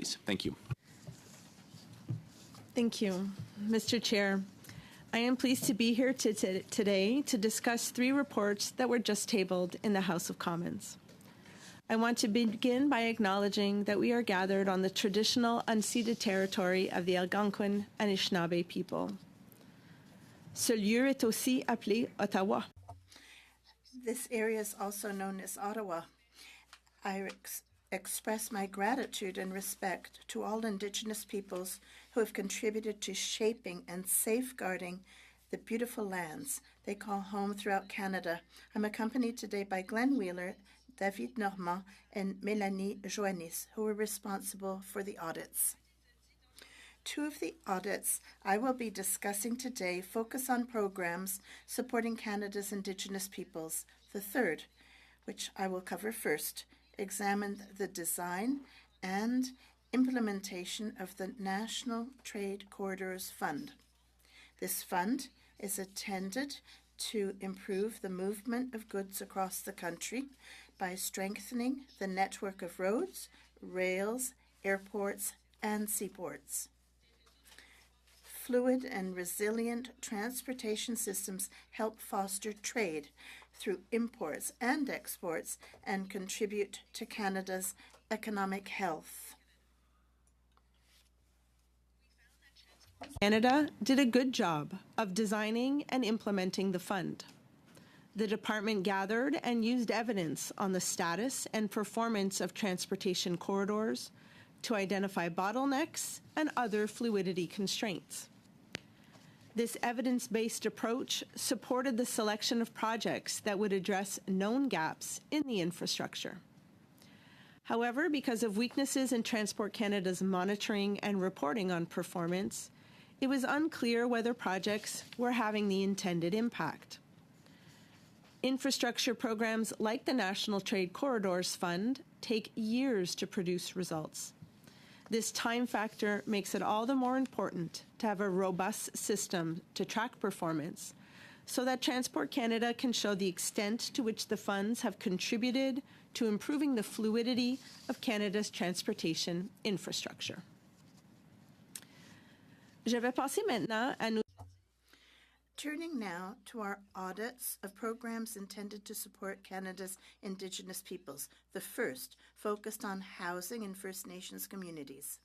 please. Thank you. Thank you, Mr. Chair. I am pleased to be here today to discuss 3 reports that were just tabled in the House of Commons. I want to begin by acknowledging that we are gathered on the traditional unceded territory of the Algonquin and Anishinaabe people. Ce lieu est aussi appelé Ottawa. This area is also known as Ottawa. I express my gratitude and respect to all Indigenous peoples who have contributed to shaping and safeguarding the beautiful lands they call home throughout Canada. I'm accompanied today by Glenn Wheeler, David Normand, and Mélanie Joannis, who were responsible for the audits. 2 of the audits I will be discussing today focus on programs supporting Canada's Indigenous peoples. The third, which I will cover first, examined the design and implementation of the National Trade Corridors Fund. This fund is intended to improve the movement of goods across the country by strengthening the network of roads, rails, airports, and seaports. Fluid and resilient transportation systems help foster trade through imports and exports and contribute to Canada's economic health. Canada did a good job of designing and implementing the fund. The department gathered and used evidence on the status and performance of transportation corridors to identify bottlenecks and other fluidity constraints. This evidence-based approach supported the selection of projects that would address known gaps in the infrastructure. However, because of weaknesses in Transport Canada's monitoring and reporting on performance, it was unclear whether projects were having the intended impact. Infrastructure programs like the National Trade Corridors Fund take years to produce results. This time factor makes it all the more important to have a robust system to track performance so that Transport Canada can show the extent to which the funds have contributed to improving the fluidity of Canada's transportation infrastructure. Je vais passer maintenant à nous. Turning now to our audits of programs intended to support Canada's Indigenous peoples. The first focused on housing in First Nations communities.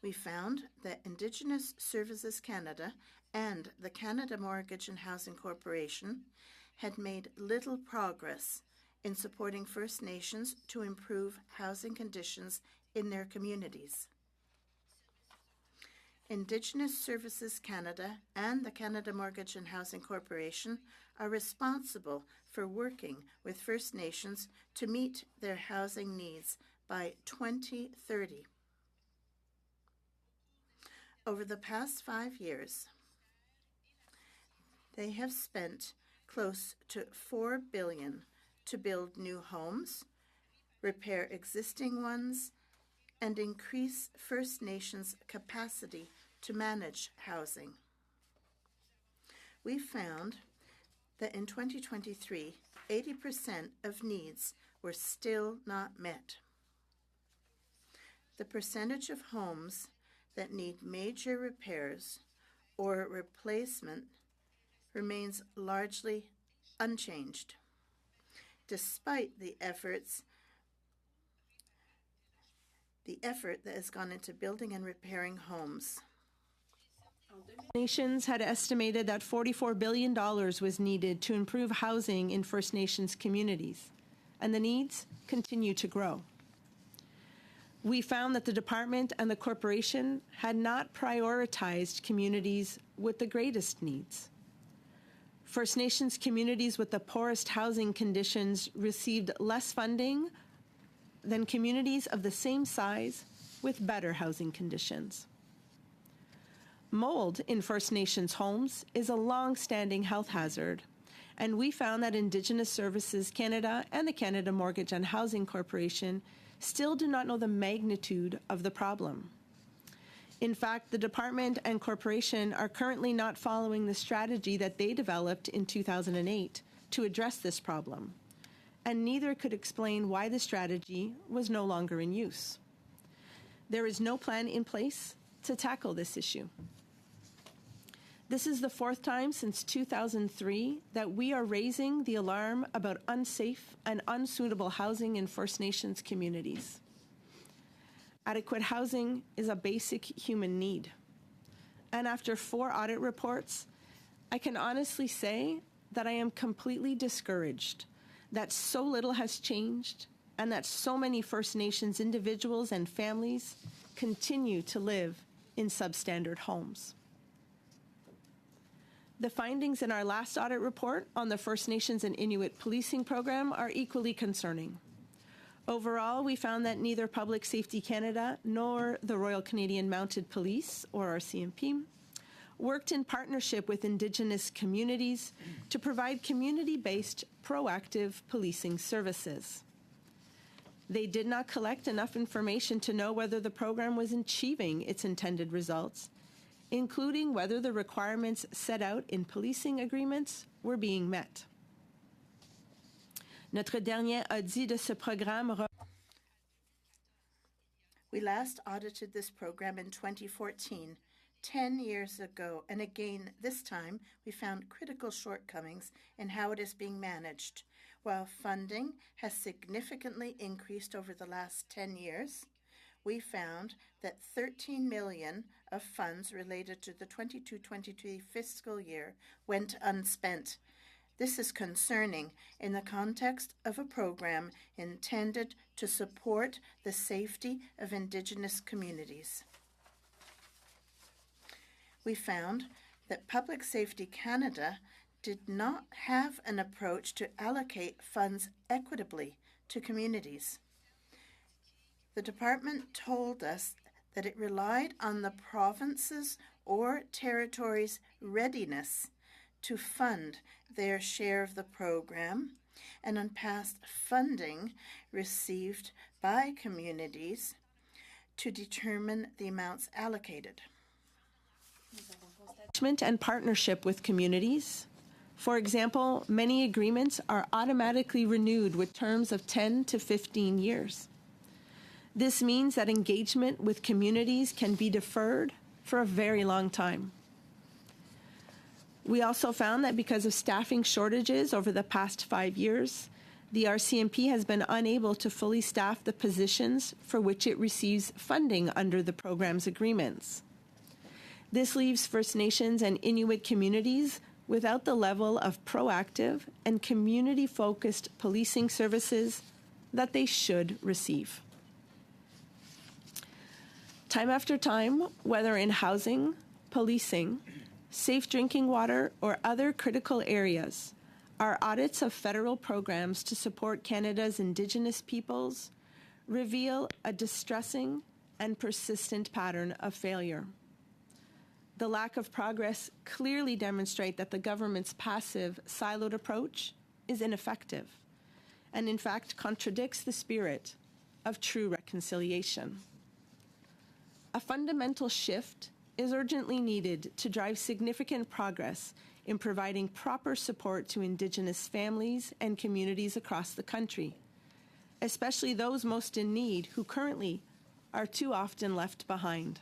We found that Indigenous Services Canada and the Canada Mortgage and Housing Corporation had made little progress in supporting First Nations to improve housing conditions in their communities. Indigenous Services Canada and the Canada Mortgage and Housing Corporation are responsible for working with First Nations to meet their housing needs by 2030. Over the past 5 years, they have spent close to $4 billion to build new homes, repair existing ones, and increase First Nations' capacity to manage housing. We found that in 2023, 80% of needs were still not met. The percentage of homes that need major repairs or replacement remains largely unchanged, despite the effort that has gone into building and repairing homes. Nations had estimated that $44 billion was needed to improve housing in First Nations communities, and the needs continue to grow. We found that the department and the corporation had not prioritized communities with the greatest needs. First Nations communities with the poorest housing conditions received less funding than communities of the same size with better housing conditions. Mold in First Nations homes is a long-standing health hazard, and we found that Indigenous Services Canada and the Canada Mortgage and Housing Corporation still do not know the magnitude of the problem. In fact, the department and corporation are currently not following the strategy that they developed in 2008 to address this problem, and neither could explain why the strategy was no longer in use. There is no plan in place to tackle this issue. This is the fourth time since 2003 that we are raising the alarm about unsafe and unsuitable housing in First Nations communities. Adequate housing is a basic human need. And after 4 audit reports, I can honestly say that I am completely discouraged that so little has changed and that so many First Nations individuals and families continue to live in substandard homes. The findings in our last audit report on the First Nations and Inuit policing program are equally concerning. Overall, we found that neither Public Safety Canada nor the Royal Canadian Mounted Police, or RCMP, worked in partnership with Indigenous communities to provide community-based proactive policing services. They did not collect enough information to know whether the program was achieving its intended results, including whether the requirements set out in policing agreements were being met. Notre dernier audit de ce programme. We last audited this program in 2014, 10 years ago, and again this time we found critical shortcomings in how it is being managed. While funding has significantly increased over the last 10 years, we found that $13 million of funds related to the 22-23 fiscal year went unspent. This is concerning in the context of a program intended to support the safety of Indigenous communities. We found that Public Safety Canada did not have an approach to allocate funds equitably to communities. The department told us that it relied on the provinces or territories' readiness to fund their share of the program and on past funding received by communities to determine the amounts allocated. And partnership with communities. For example, many agreements are automatically renewed with terms of 10 to 15 years. This means that engagement with communities can be deferred for a very long time. We also found that because of staffing shortages over the past 5 years, the RCMP has been unable to fully staff the positions for which it receives funding under the program's agreements. This leaves First Nations and Inuit communities without the level of proactive and community-focused policing services that they should receive. Time after time, whether in housing, policing, safe drinking water, or other critical areas, our audits of federal programs to support Canada's Indigenous peoples reveal a distressing and persistent pattern of failure. The lack of progress clearly demonstrates that the government's passive, siloed approach is ineffective and, in fact, contradicts the spirit of true reconciliation. A fundamental shift is urgently needed to drive significant progress in providing proper support to Indigenous families and communities across the country, especially those most in need who currently are too often left behind.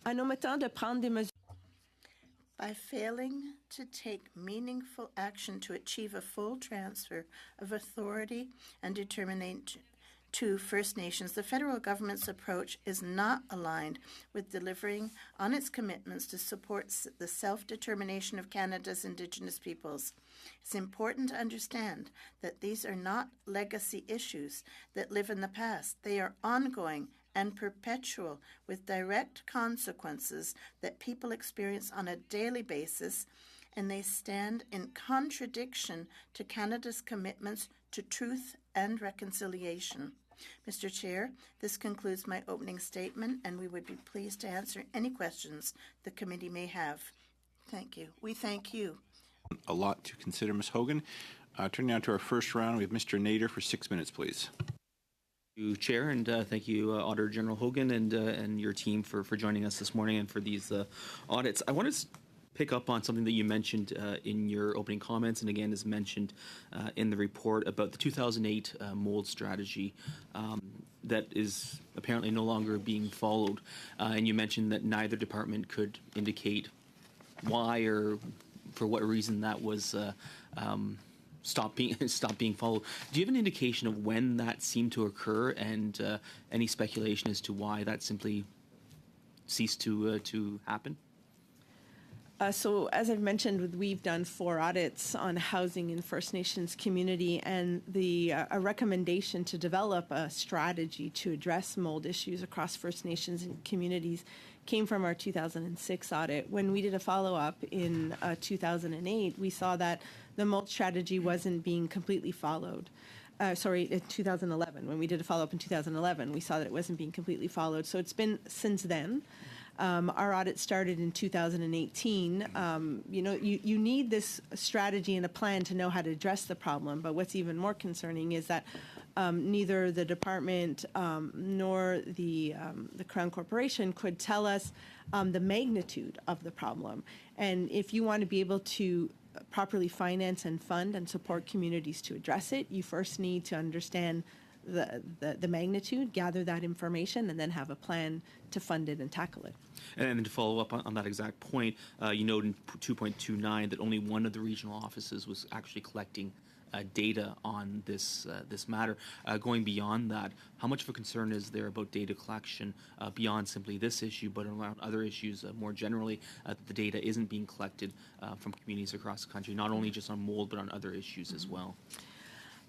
By failing to take meaningful action to achieve a full transfer of authority and determination to First Nations, the federal government's approach is not aligned with delivering on its commitments to support the self-determination of Canada's Indigenous peoples. It's important to understand that these are not legacy issues that live in the past. They are ongoing and perpetual, with direct consequences that people experience on a daily basis, and they stand in contradiction to Canada's commitments to truth and reconciliation. Mr. Chair, this concludes my opening statement, and we would be pleased to answer any questions the committee may have. Thank you. We thank you. A lot to consider, Ms. Hogan. Turning now to our first round, we have Mr. Nader for 6 minutes, please. Thank you, Chair, and thank you, Auditor General Hogan, and your team for joining us this morning and for these audits. I want to pick up on something that you mentioned in your opening comments, and again is mentioned in the report about the 2008 mold strategy that is apparently no longer being followed. And you mentioned that neither department could indicate why or for what reason that was stopped being followed. Do you have an indication of when that seemed to occur, and any speculation as to why that simply ceased to happen? So as I've mentioned, we've done 4 audits on housing in First Nations community, and a recommendation to develop a strategy to address mold issues across First Nations and communities came from our 2006 audit. When we did a follow-up in 2008, we saw that the mold strategy wasn't being completely followed. In 2011. When we did a follow-up in 2011, we saw that it wasn't being completely followed. So it's been since then. Our audit started in 2018. You need this strategy and a plan to know how to address the problem. But what's even more concerning is that neither the department nor the Crown Corporation could tell us the magnitude of the problem. And if you want to be able to properly finance and fund and support communities to address it, you first need to understand the magnitude, gather that information, and then have a plan to fund it and tackle it. And to follow up on that exact point, you note in 2.29 that only one of the regional offices was actually collecting data on this matter. Going beyond that, how much of a concern is there about data collection beyond simply this issue, but around other issues more generally, that the data isn't being collected from communities across the country, not only just on mold, but on other issues as well?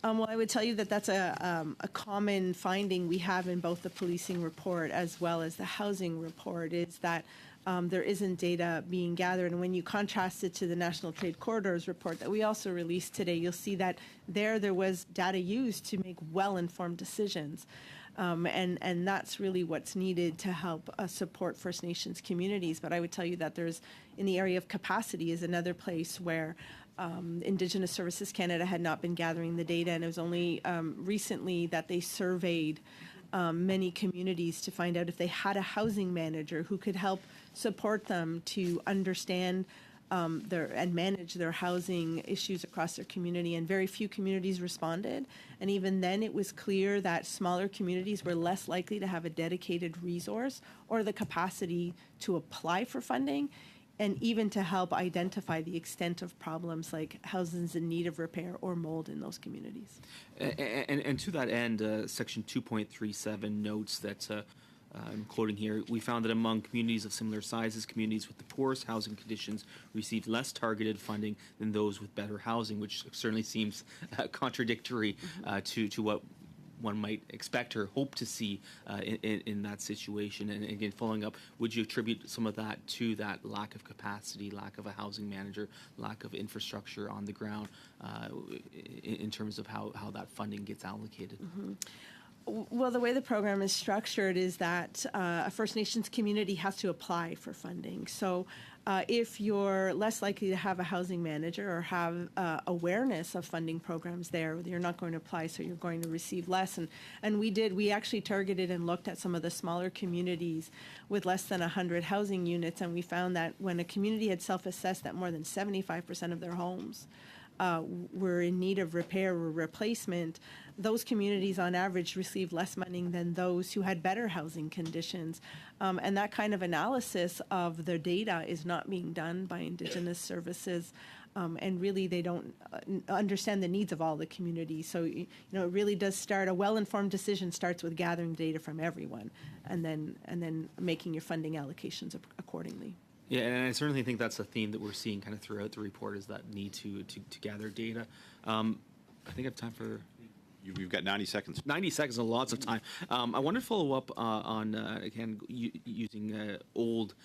Well, I would tell you that that's a common finding we have in both the policing report as well as the housing report, is that there isn't data being gathered. And when you contrast it to the National Trade Corridors report that we also released today, you'll see that there was data used to make well-informed decisions. And that's really what's needed to help support First Nations communities. But I would tell you that there's, in the area of capacity, is another place where Indigenous Services Canada had not been gathering the data, and it was only recently that they surveyed many communities to find out if they had a housing manager who could help support them to understand and manage their housing issues across their community. And very few communities responded. And even then, it was clear that smaller communities were less likely to have a dedicated resource or the capacity to apply for funding, and even to help identify the extent of problems like houses in need of repair or mold in those communities. And to that end, Section 2.37 notes that, I'm quoting here, we found that among communities of similar sizes, communities with the poorest housing conditions received less targeted funding than those with better housing, which certainly seems contradictory to what one might expect or hope to see in that situation. And again, following up, would you attribute some of that to that lack of capacity, lack of a housing manager, lack of infrastructure on the ground in terms of how that funding gets allocated? Mm-hmm. Well, the way the program is structured is that a First Nations community has to apply for funding. So if you're less likely to have a housing manager or have awareness of funding programs there, you're not going to apply, so you're going to receive less. And we actually targeted and looked at some of the smaller communities with less than 100 housing units, and we found that when a community had self-assessed that more than 75% of their homes were in need of repair or replacement, those communities on average received less money than those who had better housing conditions. And that kind of analysis of the data is not being done by Indigenous services. And really, they don't understand the needs of all the communities. So, it really does start, a well-informed decision starts with gathering data from everyone and then making your funding allocations accordingly. Yeah, and I certainly think that's a theme that we're seeing kind of throughout the report, is that need to gather data. I think I have time for... You've got 90 seconds. 90 seconds, lots of time. I want to follow up on, again, using old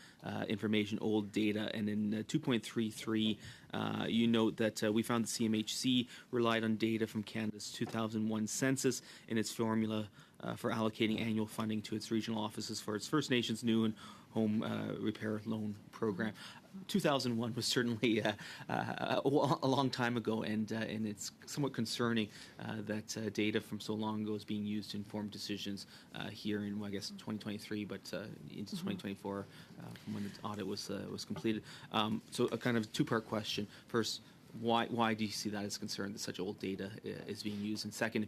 information, old data. And in 2.33, you note that we found the CMHC relied on data from Canada's 2001 census in its formula for allocating annual funding to its regional offices for its First Nations new and home repair loan program. 2001 was certainly a long time ago, and it's somewhat concerning that data from so long ago is being used to inform decisions here in, well, I guess, 2023, but into 2024 from when the audit was completed. So a kind of two-part question. First, why do you see that as a concern that such old data is being used? And second,